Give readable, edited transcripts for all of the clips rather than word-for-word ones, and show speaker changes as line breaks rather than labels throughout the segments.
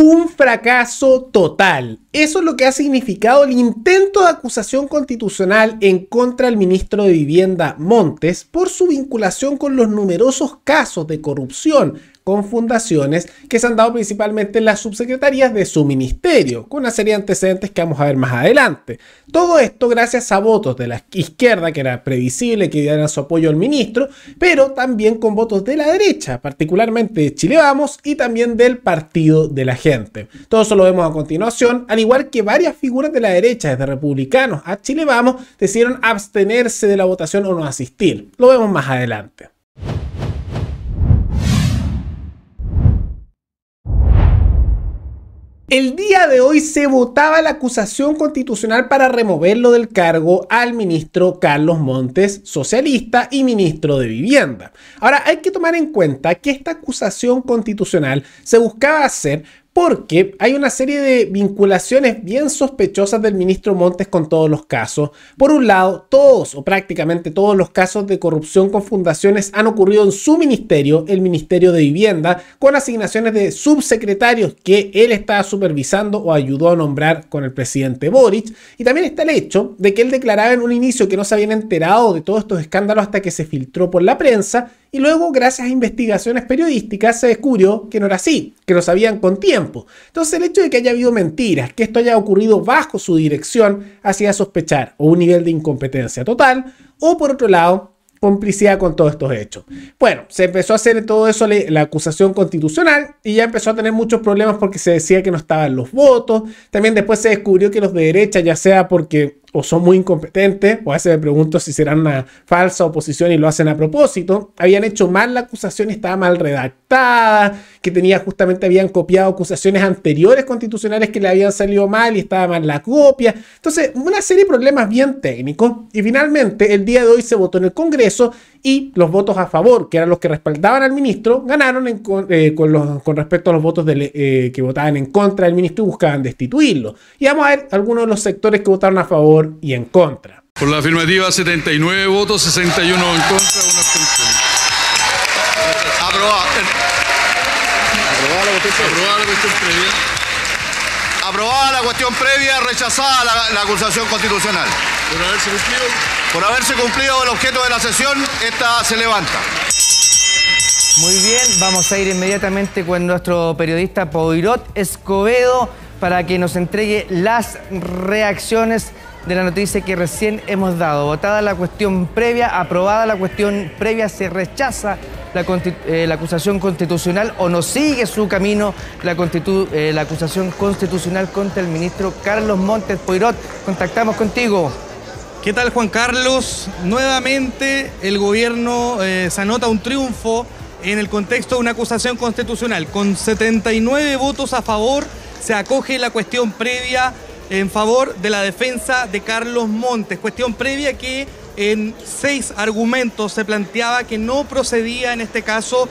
un fracaso total. Eso es lo que ha significado el intento de acusación constitucional en contra del ministro de Vivienda Montes por su vinculación con los numerosos casos de corrupción con fundaciones que se han dado principalmente en las subsecretarías de su ministerio, con una serie de antecedentes que vamos a ver más adelante. Todo esto gracias a votos de la izquierda, que era previsible que dieran su apoyo al ministro, pero también con votos de la derecha, particularmente de Chile Vamos y también del Partido de la Gente. Todo eso lo vemos a continuación, al igual que varias figuras de la derecha, desde republicanos a Chile Vamos, decidieron abstenerse de la votación o no asistir. Lo vemos más adelante. El día de hoy se votaba la acusación constitucional para removerlo del cargo al ministro Carlos Montes, socialista y ministro de Vivienda. Ahora, hay que tomar en cuenta que esta acusación constitucional se buscaba hacer porque hay una serie de vinculaciones bien sospechosas del ministro Montes con todos los casos. Por un lado, todos o prácticamente todos los casos de corrupción con fundaciones han ocurrido en su ministerio, el Ministerio de Vivienda, con asignaciones de subsecretarios que él estaba supervisando o ayudó a nombrar con el presidente Boric. Y también está el hecho de que él declaraba en un inicio que no se habían enterado de todos estos escándalos hasta que se filtró por la prensa. Y luego, gracias a investigaciones periodísticas, se descubrió que no era así, que lo sabían con tiempo. Entonces, el hecho de que haya habido mentiras, que esto haya ocurrido bajo su dirección, hacía sospechar o un nivel de incompetencia total, o por otro lado, complicidad con todos estos hechos. Bueno, se empezó a hacer todo eso la acusación constitucional y ya empezó a tener muchos problemas porque se decía que no estaban los votos. También después se descubrió que los de derecha, ya sea porque o son muy incompetentes, o a veces me pregunto si serán una falsa oposición y lo hacen a propósito, habían hecho mal la acusación y estaba mal redactada, que habían copiado acusaciones anteriores constitucionales que le habían salido mal y estaba mal la copia. Entonces, una serie de problemas bien técnicos y finalmente el día de hoy se votó en el Congreso y los votos a favor, que eran los que respaldaban al ministro, ganaron con respecto a los votos que votaban en contra del ministro y buscaban destituirlo. Y vamos a ver algunos de los sectores que votaron a favor y en contra.
Por la afirmativa, 79 votos, 61 en contra, una abstención.
Aprobada la cuestión previa. Aprobada la cuestión previa, rechazada la acusación constitucional. Por haberse cumplido el objeto de la sesión, esta se levanta.
Muy bien, vamos a ir inmediatamente con nuestro periodista Poirot Escobedo para que nos entregue las reacciones de la noticia que recién hemos dado. Votada la cuestión previa, aprobada la cuestión previa, se rechaza la acusación constitucional o no sigue su camino la acusación constitucional contra el ministro Carlos Montes. Poirot, contactamos contigo.
¿Qué tal, Juan Carlos? Nuevamente el gobierno se anota un triunfo en el contexto de una acusación constitucional. Con 79 votos a favor se acoge la cuestión previa en favor de la defensa de Carlos Montes. Cuestión previa que en 6 argumentos se planteaba que no procedía en este caso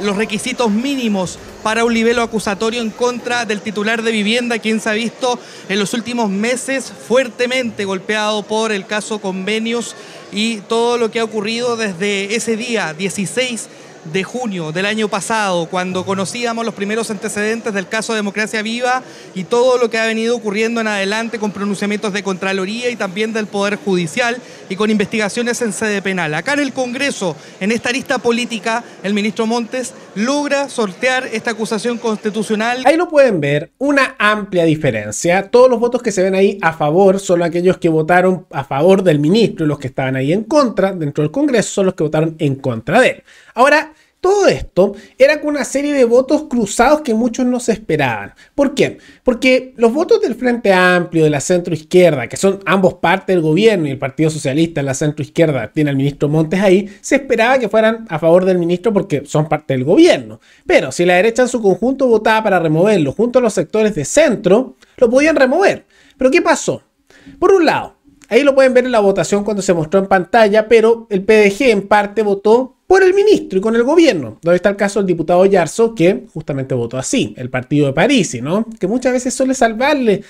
los requisitos mínimos para un libelo acusatorio en contra del titular de vivienda, quien se ha visto en los últimos meses fuertemente golpeado por el caso Convenios y todo lo que ha ocurrido desde ese día 16 de junio del año pasado, cuando conocíamos los primeros antecedentes del caso Democracia Viva y todo lo que ha venido ocurriendo en adelante con pronunciamientos de Contraloría y también del Poder Judicial y con investigaciones en sede penal. Acá en el Congreso, en esta arista política, el ministro Montes logra sortear esta acusación constitucional.
Ahí lo pueden ver, una amplia diferencia. Todos los votos que se ven ahí a favor son aquellos que votaron a favor del ministro y los que estaban ahí en contra dentro del Congreso son los que votaron en contra de él. Ahora, todo esto era con una serie de votos cruzados que muchos no se esperaban. ¿Por qué? Porque los votos del Frente Amplio, de la centroizquierda, que son ambos parte del gobierno y el Partido Socialista en la centroizquierda tiene al ministro Montes ahí, se esperaba que fueran a favor del ministro porque son parte del gobierno. Pero si la derecha en su conjunto votaba para removerlo junto a los sectores de centro, lo podían remover. ¿Pero qué pasó? Por un lado, ahí lo pueden ver en la votación cuando se mostró en pantalla, pero el PDG en parte votó por el ministro y con el gobierno. Donde está el caso del diputado Yarzo, que justamente votó así, el partido de Parisi, ¿no? Que muchas veces suele salvarle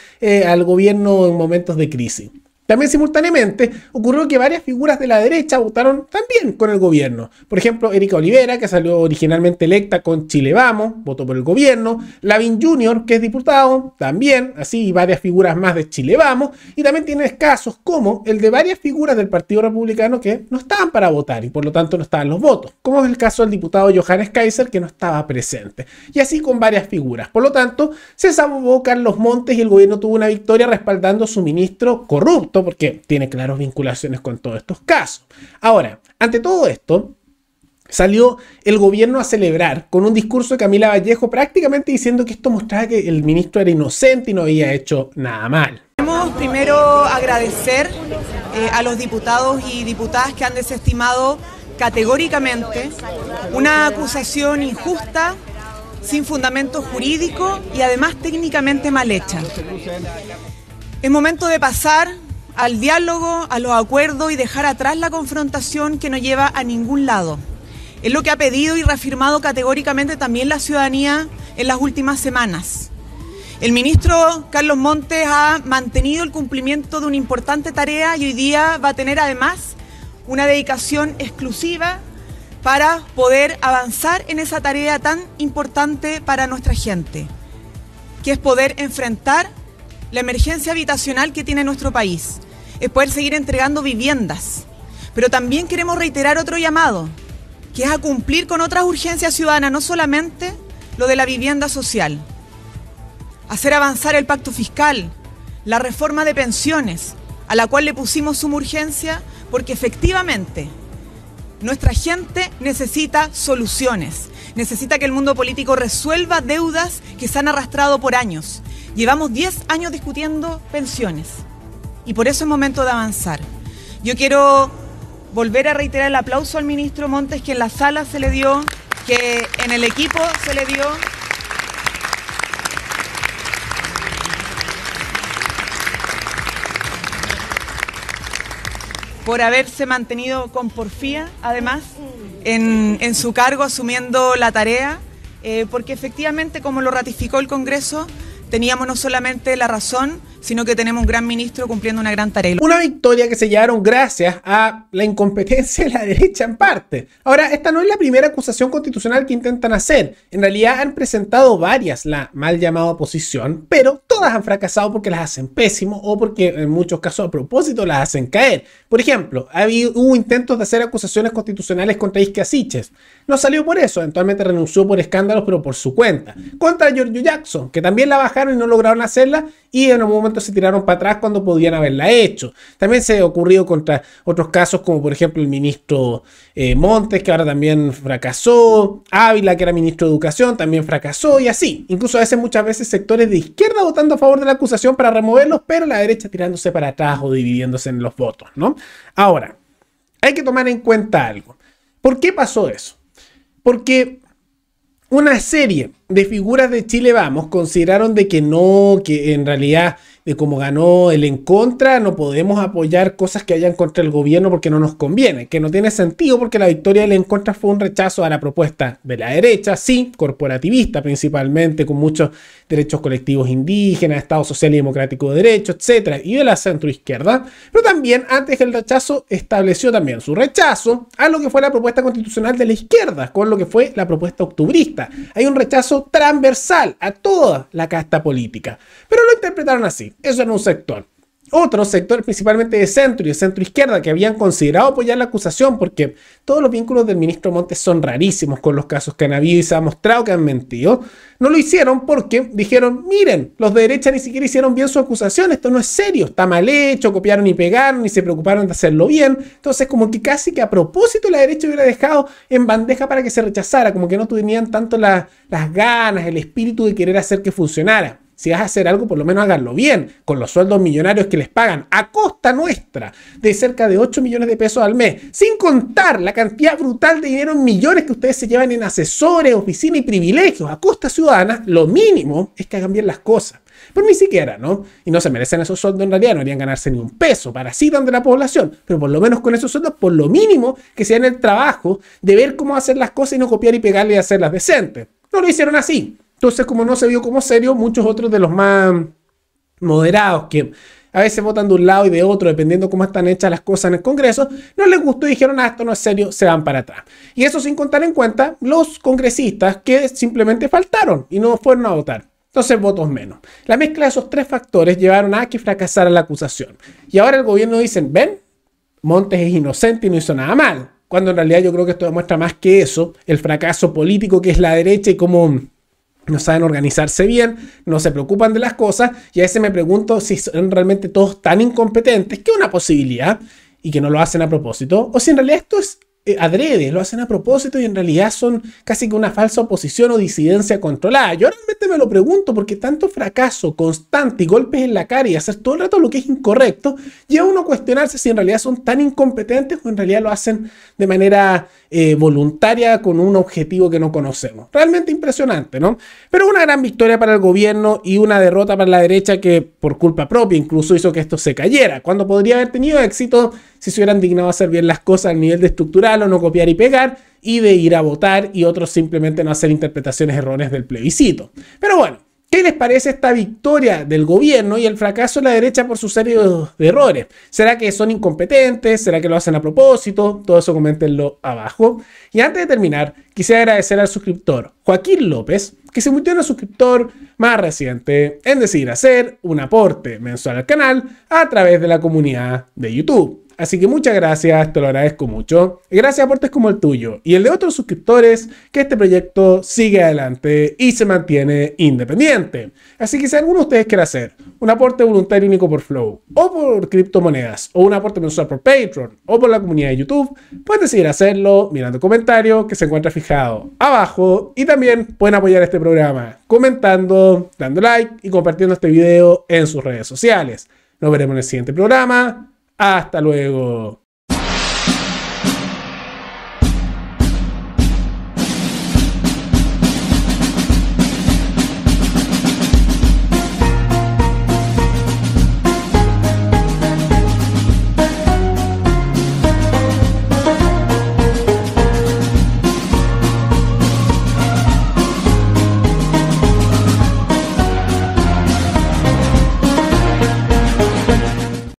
al gobierno en momentos de crisis. También simultáneamente ocurrió que varias figuras de la derecha votaron también con el gobierno. Por ejemplo, Erika Olivera, que salió originalmente electa con Chile Vamos, votó por el gobierno. Lavín Jr., que es diputado, también, así, y varias figuras más de Chile Vamos. Y también tienes casos como el de varias figuras del Partido Republicano que no estaban para votar y por lo tanto no estaban los votos, como es el caso del diputado Johannes Kaiser, que no estaba presente. Y así con varias figuras. Por lo tanto, se salvó Carlos Montes y el gobierno tuvo una victoria respaldando a su ministro corrupto, porque tiene claras vinculaciones con todos estos casos. Ahora, ante todo esto, salió el gobierno a celebrar con un discurso de Camila Vallejo prácticamente diciendo que esto mostraba que el ministro era inocente y no había hecho nada mal.
Queremos primero agradecer a los diputados y diputadas que han desestimado categóricamente una acusación injusta, sin fundamento jurídico y además técnicamente mal hecha. Es momento de pasar al diálogo, a los acuerdos y dejar atrás la confrontación que no lleva a ningún lado. Es lo que ha pedido y reafirmado categóricamente también la ciudadanía en las últimas semanas. El ministro Carlos Montes ha mantenido el cumplimiento de una importante tarea y hoy día va a tener además una dedicación exclusiva para poder avanzar en esa tarea tan importante para nuestra gente, que es poder enfrentar la emergencia habitacional que tiene nuestro país, es poder seguir entregando viviendas. Pero también queremos reiterar otro llamado, que es a cumplir con otras urgencias ciudadanas, no solamente lo de la vivienda social. Hacer avanzar el pacto fiscal, la reforma de pensiones, a la cual le pusimos suma urgencia, porque efectivamente nuestra gente necesita soluciones, necesita que el mundo político resuelva deudas que se han arrastrado por años. Llevamos 10 años discutiendo pensiones y por eso es momento de avanzar. Yo quiero volver a reiterar el aplauso al ministro Montes, que en la sala se le dio, que en el equipo se le dio. Por haberse mantenido con porfía, además, en su cargo, asumiendo la tarea, porque efectivamente, como lo ratificó el Congreso, teníamos no solamente la razón, sino que tenemos un gran ministro cumpliendo una gran tarea.
Una victoria que se llevaron gracias a la incompetencia de la derecha en parte. Ahora, esta no es la primera acusación constitucional que intentan hacer. En realidad han presentado varias, la mal llamada oposición, pero todas han fracasado porque las hacen pésimo o porque en muchos casos a propósito las hacen caer. Por ejemplo, hubo intentos de hacer acusaciones constitucionales contra Isquia Siches. No salió por eso, eventualmente renunció por escándalos, pero por su cuenta. Contra Giorgio Jackson, que también la bajaron y no lograron hacerla, y en un momento se tiraron para atrás cuando podían haberla hecho. También se ha ocurrido contra otros casos, como por ejemplo el ministro Montes, que ahora también fracasó, Ávila, que era ministro de Educación, también fracasó, y así. Incluso a veces, muchas veces, sectores de izquierda votando a favor de la acusación para removerlos, pero la derecha tirándose para atrás o dividiéndose en los votos, ¿no? Ahora, hay que tomar en cuenta algo. ¿Por qué pasó eso? Porque una serie de figuras de Chile Vamos consideraron de que no, que en realidad de como ganó el en contra, no podemos apoyar cosas que hayan contra el gobierno porque no nos conviene, que no tiene sentido porque la victoria del en contra fue un rechazo a la propuesta de la derecha, sí, corporativista principalmente, con muchos derechos colectivos indígenas, Estado Social y Democrático de Derecho, etcétera, y de la centroizquierda, pero también antes el rechazo estableció también su rechazo a lo que fue la propuesta constitucional de la izquierda, con lo que fue la propuesta octubrista. Hay un rechazo transversal a toda la casta política, pero lo interpretaron así. Eso era un sector. Otros sectores, principalmente de centro y de centro izquierda, que habían considerado apoyar la acusación porque todos los vínculos del ministro Montes son rarísimos con los casos que han habido y se ha mostrado que han mentido, no lo hicieron porque dijeron, miren, los de derecha ni siquiera hicieron bien su acusación, esto no es serio, está mal hecho, copiaron y pegaron y se preocuparon de hacerlo bien. Entonces como que casi que a propósito la derecha hubiera dejado en bandeja para que se rechazara, como que no tenían tanto las ganas, el espíritu de querer hacer que funcionara. Si vas a hacer algo, por lo menos háganlo bien, con los sueldos millonarios que les pagan a costa nuestra de cerca de 8 millones de pesos al mes, sin contar la cantidad brutal de dinero en millones que ustedes se llevan en asesores, oficinas y privilegios a costa ciudadana. Lo mínimo es que hagan bien las cosas. Pero ni siquiera, ¿no? Y no se merecen esos sueldos en realidad, no deberían ganarse ni un peso, parasitan de la población, pero por lo menos con esos sueldos, por lo mínimo que se den el trabajo de ver cómo hacer las cosas y no copiar y pegarle y hacerlas decentes. No lo hicieron así. Entonces, como no se vio como serio, muchos otros de los más moderados que a veces votan de un lado y de otro, dependiendo cómo están hechas las cosas en el Congreso, no les gustó y dijeron, esto no es serio, se van para atrás. Y eso sin contar en cuenta los congresistas que simplemente faltaron y no fueron a votar. Entonces, votos menos. La mezcla de esos tres factores llevaron a que fracasara la acusación. Y ahora el gobierno dicen, ven, Montes es inocente y no hizo nada mal. Cuando en realidad yo creo que esto demuestra más que eso, el fracaso político que es la derecha y cómo no saben organizarse bien, no se preocupan de las cosas, y a veces me pregunto si son realmente todos tan incompetentes, que es una posibilidad, y que no lo hacen a propósito, o si en realidad esto es adrede, lo hacen a propósito y en realidad son casi que una falsa oposición o disidencia controlada. Yo realmente me lo pregunto porque tanto fracaso constante y golpes en la cara y hacer todo el rato lo que es incorrecto, lleva a uno a cuestionarse si en realidad son tan incompetentes o en realidad lo hacen de manera voluntaria con un objetivo que no conocemos. Realmente impresionante, ¿no? Pero una gran victoria para el gobierno y una derrota para la derecha que por culpa propia incluso hizo que esto se cayera, cuando podría haber tenido éxito si se hubieran dignado a hacer bien las cosas al nivel de estructural o no copiar y pegar y de ir a votar y otros simplemente no hacer interpretaciones erróneas del plebiscito. Pero bueno, ¿qué les parece esta victoria del gobierno y el fracaso de la derecha por su serie de errores? ¿Será que son incompetentes? ¿Será que lo hacen a propósito? Todo eso coméntenlo abajo. Y antes de terminar, quisiera agradecer al suscriptor Joaquín López, que se convirtió en el suscriptor más reciente en decidir hacer un aporte mensual al canal a través de la comunidad de YouTube. Así que muchas gracias, te lo agradezco mucho. Y gracias a aportes como el tuyo y el de otros suscriptores, que este proyecto sigue adelante y se mantiene independiente. Así que si alguno de ustedes quiere hacer un aporte voluntario único por Flow, o por criptomonedas, o un aporte mensual por Patreon, o por la comunidad de YouTube, pueden decidir hacerlo mirando el comentario que se encuentra fijado abajo. Y también pueden apoyar este programa comentando, dando like y compartiendo este video en sus redes sociales. Nos veremos en el siguiente programa. Hasta luego.